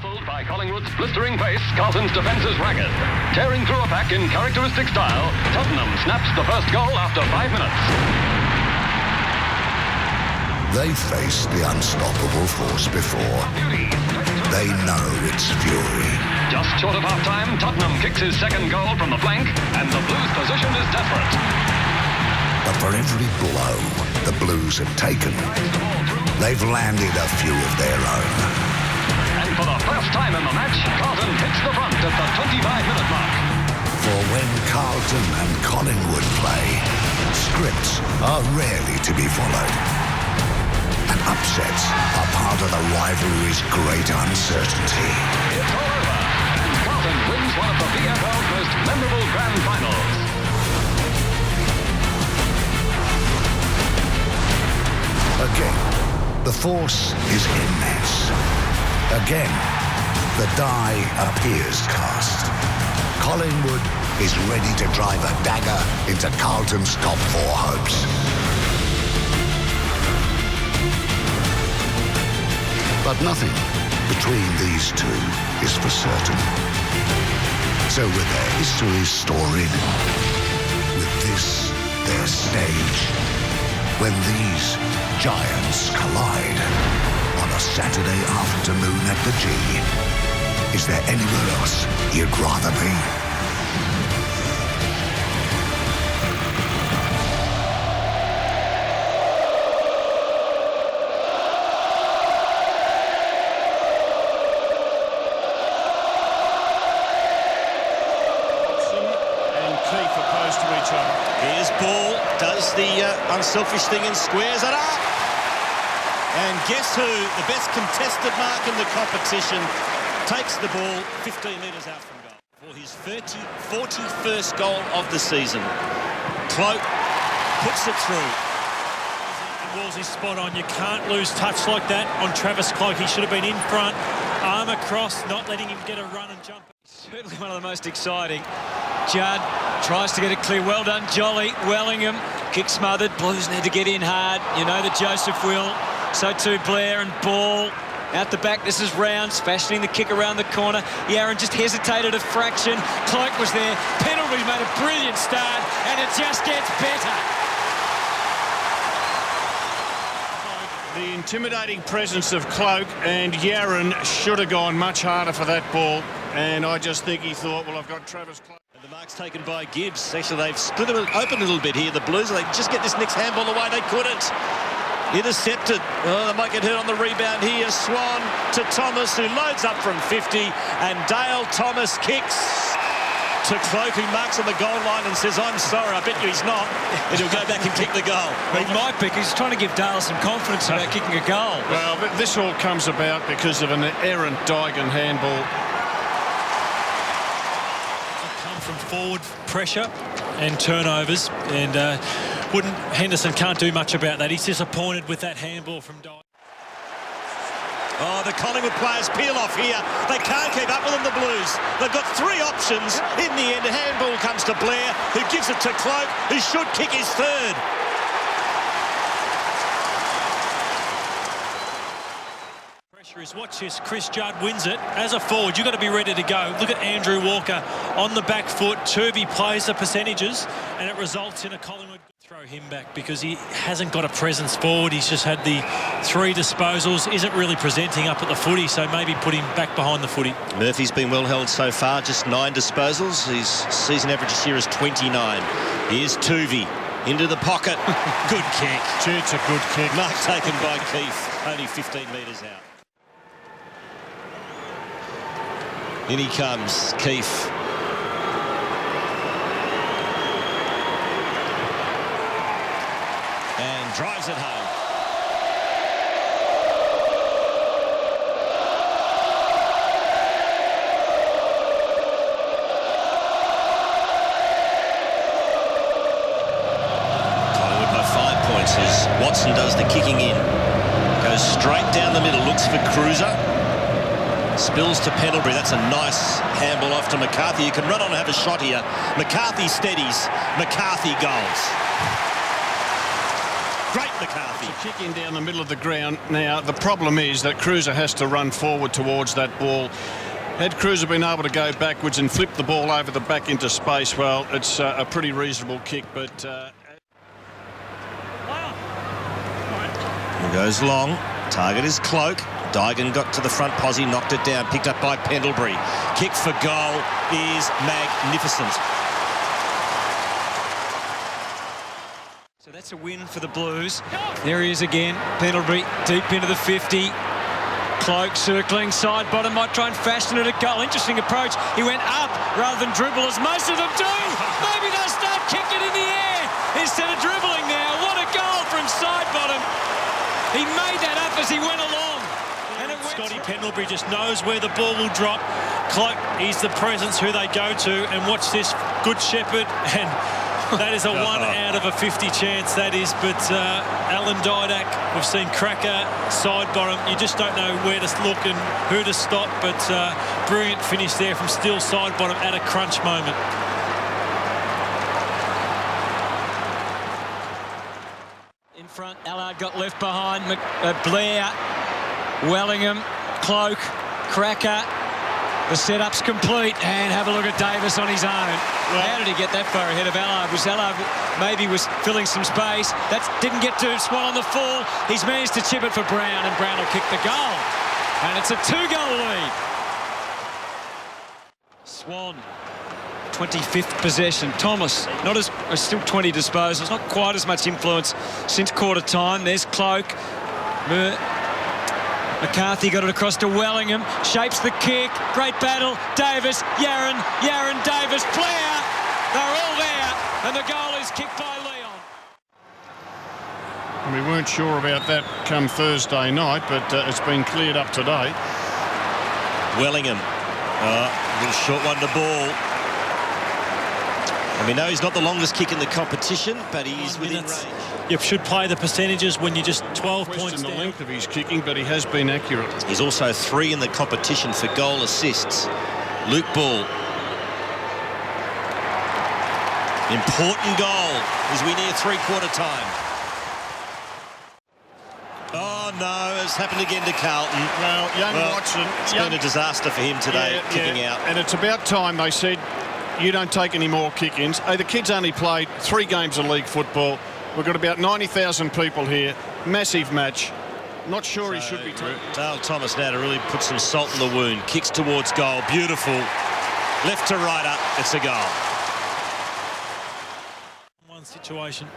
Baffled by Collingwood's blistering pace, Carlton's defence is ragged. Tearing through a pack in characteristic style, Tottenham snaps the first goal after 5 minutes. They faced the unstoppable force before. They know its fury. Just short of half-time, Tottenham kicks his second goal from the flank, and the Blues' position is desperate. But for every blow the Blues have taken, they've landed a few of their own. And for the first time in the match, Carlton hits the front at the 25-minute mark. For when Carlton and Collingwood play, scripts are rarely to be followed. And upsets are part of the rivalry's great uncertainty. It's all over, and Carlton wins one of the VFL's most memorable grand finals. Again, the force is immense. Again, the die appears cast. Collingwood is ready to drive a dagger into Carlton's top four hopes. But nothing between these two is for certain. So with their history storied, with this their stage, when these giants collide on a Saturday afternoon at the G, is there anywhere else you'd rather be? Here's Ball, does the unselfish thing and squares it up. And guess who? The best contested mark in the competition takes the ball 15 metres out from goal for his 41st goal of the season. Cloak puts it through. Wolsey's spot on. You can't lose touch like that on Travis Cloak. He should have been in front, arm across, not letting him get a run and jump. Certainly one of the most exciting. Judd tries to get it clear. Well done, Jolly. Wellingham, kick smothered. Blues need to get in hard. You know that Joseph will. So too Blair and Ball. Out the back, this is Rounds, fashioning the kick around the corner. Yaron just hesitated a fraction. Cloak was there. Penalty made a brilliant start, and it just gets better. The intimidating presence of Cloak, and Yaron should have gone much harder for that ball. And I just think he thought, well, I've got Travis Cloak. And the mark's taken by Gibbs. Actually, they've split it open a little bit here, the Blues. They just get this next handball away. They couldn't. Intercepted. Oh, they might get hurt on the rebound here. Swan to Thomas, who loads up from 50. And Dale Thomas kicks to Cloak, who marks on the goal line and says, I'm sorry, I bet you he's not. And he'll go back and kick the goal. He might be, because he's trying to give Dale some confidence about kicking a goal. Well, this all comes about because of an errant Dygan handball. Come from forward pressure and turnovers, and Henderson can't do much about that. He's disappointed with that handball from Dygan. Oh, the Collingwood players peel off here. They can't keep up with them, the Blues. They've got three options. In the end, a handball comes to Blair, who gives it to Cloak, who should kick his third. Pressure is, watch this, Chris Judd wins it. As a forward, you've got to be ready to go. Look at Andrew Walker on the back foot. Turvey plays the percentages, and it results in a Collingwood. Throw him back because he hasn't got a presence forward. He's just had the 3 disposals, isn't really presenting up at the footy, so maybe put him back behind the footy. Murphy's been well held so far, just 9 disposals. His season average this year is 29. Here's Tuvey into the pocket. Good kick. Gee, it's a good kick. Mark taken by Keefe, only 15 metres out. In he comes, Keefe. And drives it home. Collingwood by 5 points as Watson does the kicking in. Goes straight down the middle, looks for Cruiser. Spills to Pendlebury. That's a nice handball off to McCarthy. You can run on and have a shot here. McCarthy steadies. McCarthy goals. Great McCarthy. It's a kick in down the middle of the ground. Now, the problem is that Cruiser has to run forward towards that ball. Had Cruiser been able to go backwards and flip the ball over the back into space, well, it's a pretty reasonable kick, but... He goes long. Target is Cloak. Dygan got to the front posse, knocked it down, picked up by Pendlebury. Kick for goal is magnificent. So that's a win for the Blues. There he is again. Pendlebury deep into the 50. Cloak circling, Sidebottom might try and fashion it a goal. Interesting approach. He went up rather than dribble, as most of them do. Maybe they'll start kicking in the air instead of dribbling now. What a goal from Sidebottom. He made that up as he went along. And Scotty Pendlebury just knows where the ball will drop. Cloak, he's the presence who they go to. And watch this, Good Shepherd. And that is a 1 out of a 50 chance, that is. But Alan Didak, we've seen cracker, Sidebottom. You just don't know where to look and who to stop. But brilliant finish there from Steele Sidebottom at a crunch moment. In front, Allard got left behind. Blair, Wellingham, Cloak, Cracker. The setup's complete, and have a look at Davis on his own. Well, how did he get that far ahead of Allard? Allard maybe was filling some space. That didn't get to Swan on the full. He's managed to chip it for Brown, and Brown will kick the goal. And it's a 2-goal lead. Swan, 25th possession. Thomas, not as still 20 disposals, not quite as much influence since quarter time. There's Cloak. McCarthy got it across to Wellingham, shapes the kick, great battle, Davis, Yaron, Davis, Blair, they're all there, and the goal is kicked by Leon. We weren't sure about that come Thursday night, but it's been cleared up today. Wellingham, a little short one to ball. And we know he's not the longest kick in the competition, but he's within range. You should play the percentages when you're just 12 points Question down. the length of his kicking, but he has been accurate. He's also 3 in the competition for goal assists. Luke Ball. Important goal as we near three-quarter time. Oh, no, it's happened again to Carlton. Well, young Watson... It's been a disaster for him today, kicking out. And it's about time they said, you don't take any more kick-ins. Hey, the kid's only played 3 games of league football. We've got about 90,000 people here. Massive match. Not sure he should be taken. Dale Thomas now to really put some salt in the wound. Kicks towards goal. Beautiful. Left to righter. It's a goal. One situation.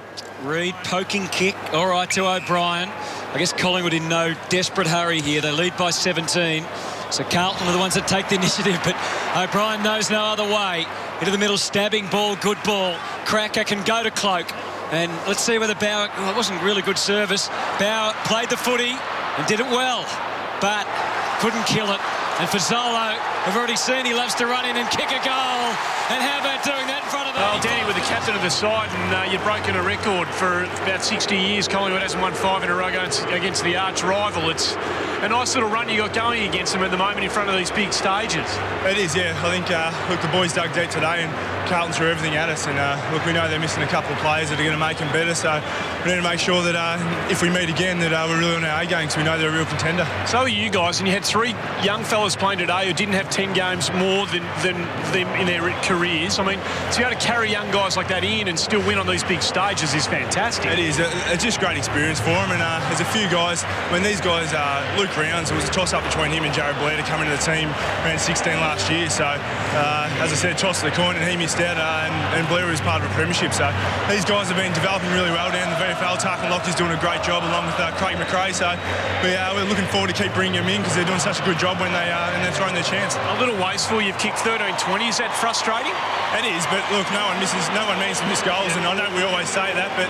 Reid, poking kick. All right to O'Brien. I guess Collingwood in no desperate hurry here. They lead by 17. So Carlton are the ones that take the initiative, but O'Brien knows no other way. Into the middle, stabbing ball, good ball. Cracker can go to Cloak. And let's see whether Bauer... Well, it wasn't really good service. Bauer played the footy and did it well, but couldn't kill it. And for Zolo, we've already seen he loves to run in and kick a goal. And how about doing that in front of the... Well, Danny, with the captain of the side, and you've broken a record for about 60 years. Collingwood hasn't won 5 in a row against the arch rival. It's a nice little run you got going against them at the moment in front of these big stages. It is, yeah. I think, look, the boys dug deep today and Carlton threw everything at us. And, look, we know they're missing a couple of players that are going to make them better. So we need to make sure that if we meet again, that we're really on our A game because we know they're a real contender. So are you guys, and you had 3 young fellas playing today who didn't have 10 games more than them in their careers. I mean, to be able to carry young guys like that in and still win on these big stages is fantastic. It is. It's just great experience for them. And there's a few guys, when these guys, Luke Rounds, it was a toss-up between him and Jared Blair to come into the team around 16 last year. So, as I said, toss of the coin, and he missed out, and Blair was part of a premiership. So these guys have been developing really well down the VFL. Tarkin Lockie's doing a great job along with Craig McRae. So we're looking forward to keep bringing them in because they're doing such a good job when they're throwing their chance. A little wasteful. You've kicked 13-20. Is that frustrating? It is, but look, no one means to miss goals, and I know we always say that, but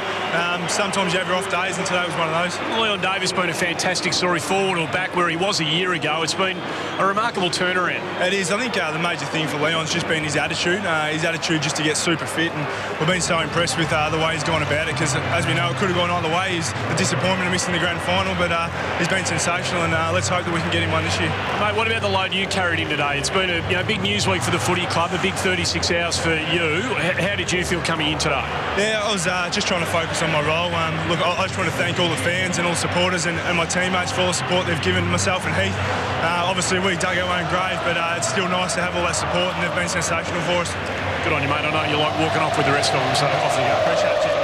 sometimes you have your off days, and today was one of those. Leon Davis been a fantastic story forward, or back where he was a year ago. It's been a remarkable turnaround. It is. I think the major thing for Leon's just been his attitude. His attitude just to get super fit, and we've been so impressed with the way he's gone about it, because as we know, it could have gone either way. He's the disappointment of missing the grand final, but he's been sensational, and let's hope that we can get him one this year. Mate, what about the load you carried in today? It's been a big news week for the footy club, a big 36 hours for you. How did you feel coming in today? Yeah, I was just trying to focus on my role. Look, I just want to thank all the fans and all the supporters and my teammates for all the support they've given myself and Heath. Obviously, we dug our own grave, but it's still nice to have all that support, and they've been sensational for us. Good on you, mate. I know you like walking off with the rest of them, so off you go. Appreciate it.